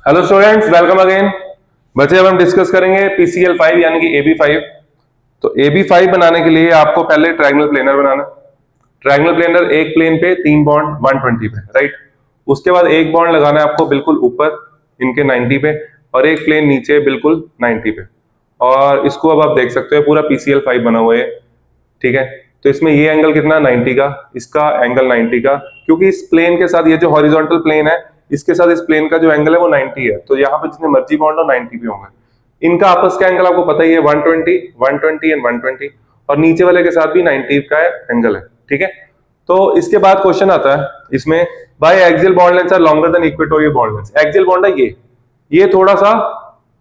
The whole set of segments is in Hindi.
Hello students, welcome again. बच्चे अब हम डिस्कस करेंगे PCl5 यानी कि AB5। तो AB5 बनाने के लिए आपको पहले ट्रायंगल प्लेनर बनाना। ट्रायंगल प्लेनर एक प्लेन पे 3 बॉन्ड 120 पे, राइट। उसके बाद एक बॉन्ड लगाना है आपको बिल्कुल ऊपर इनके 90 पे, और एक प्लेन नीचे बिल्कुल 90 पे। और इसको अब आप देख सकते हो पूरा PCl5 बना हुआ है, ठीक है। तो इसमें ये एंगल कितना 90 का, इसका एंगल 90 का, क्योंकि इस प्लेन के साथ ये जो हॉरिजॉन्टल प्लेन है इसके साथ इस प्लेन का जो एंगल है वो 90 है। तो यहाँ पे जितने मर्जी बॉन्ड हो 90 पे होंगे। इनका आपस का एंगल आपको पता ही है 120 120 एंड 120, और नीचे वाले के साथ भी 90 का एंगल है, ठीक है। तो इसके बाद क्वेश्चन आता है इसमें, by axial bond length are longer than equatorial bond length. Axial bond है ये थोड़ा सा,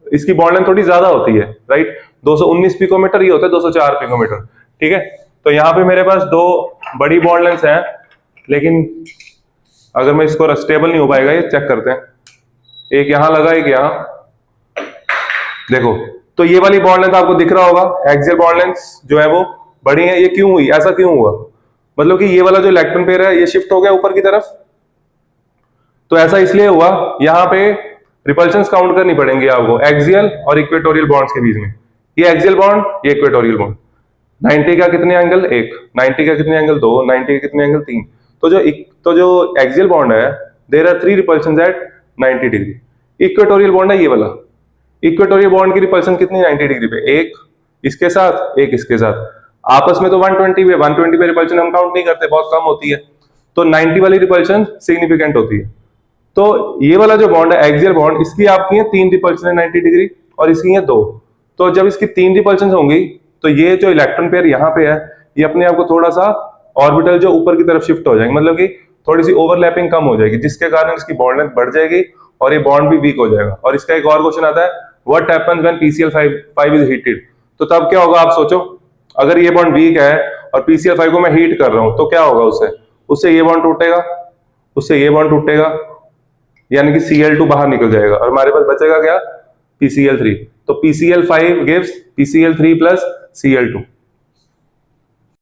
इसकी बॉन्ड लेंथ थोड़ी ज्यादा होती है, राइट। 219 पिकोमीटर, ये होता है 204 पिकोमीटर, ठीक है। तो यहाँ पे मेरे पास दो बड़ी बॉन्ड लेंथ है, लेकिन अगर मैं इसको स्टेबल नहीं हो पाएगा, ये चेक करते हैं। एक यहां लगा, एक यहां, देखो। तो ये वाली बॉन्ड लेंथ आपको दिख रहा होगा, एक्सियल बॉन्ड लेंथ जो है वो बड़ी है। ये क्यों हुई, ऐसा क्यों हुआ? मतलब कि ये वाला जो इलेक्ट्रॉन पेयर है ये शिफ्ट हो गया ऊपर की तरफ। तो ऐसा इसलिए हुआ, यहाँ पे रिपल्शंस काउंट करनी पड़ेंगी आपको एक्सियल और इक्वेटोरियल बॉन्ड्स के बीच में। ये एक्सियल बॉन्ड, ये इक्वेटोरियल बॉन्ड। 90 का कितने एंगल, एक। 90 का कितने एंगल, दो। 90 का कितने एंगल, तीन। तो जो एक्सियल बॉन्ड है, there are 3 repulsions at 90 degree. Equatorial bond है ये वाला। इक्वेटोरियल बॉन्ड की रिपल्शन कितनी, 90 डिग्री पे, एक इसके साथ, एक इसके साथ। आपस में तो 120 पे रिपल्शन हम काउंट नहीं करते, बहुत कम होती है। तो 90 वाली रिपल्शन सिग्निफिकेंट होती है। तो ये वाला जो बॉन्ड है एक्सियल बॉन्ड, इसकी आपकी है 3 रिपल्शन है 90 डिग्री, और इसकी है 2। तो जब इसकी 3 रिपल्शन होंगी तो ये जो इलेक्ट्रॉन पेयर यहाँ पे है, ये अपने आप को थोड़ा सा ऑर्बिटल जो ऊपर की तरफ शिफ्ट हो जाएंगे, मतलब कि थोड़ी सी ओवरलैपिंग कम हो जाएगी, जिसके कारण इसकी बॉन्ड लेंथ बढ़ जाएगी और ये बॉन्ड भी वीक हो जाएगा। और इसका एक और क्वेश्चन आता है, what happens when PCl5 is heated. तो तब क्या होगा आप सोचो, अगर ये बॉन्ड वीक है और PCl5 को मैं हीट कर रहा हूं तो क्या होगा, उससे ये बॉन्ड टूटेगा, उससे ये बॉन्ड टूटेगा, यानी कि Cl2 बाहर निकल जाएगा, और हमारे पास बचेगा क्या, PCl3। तो PCl5 gives PCl3 plus Cl2।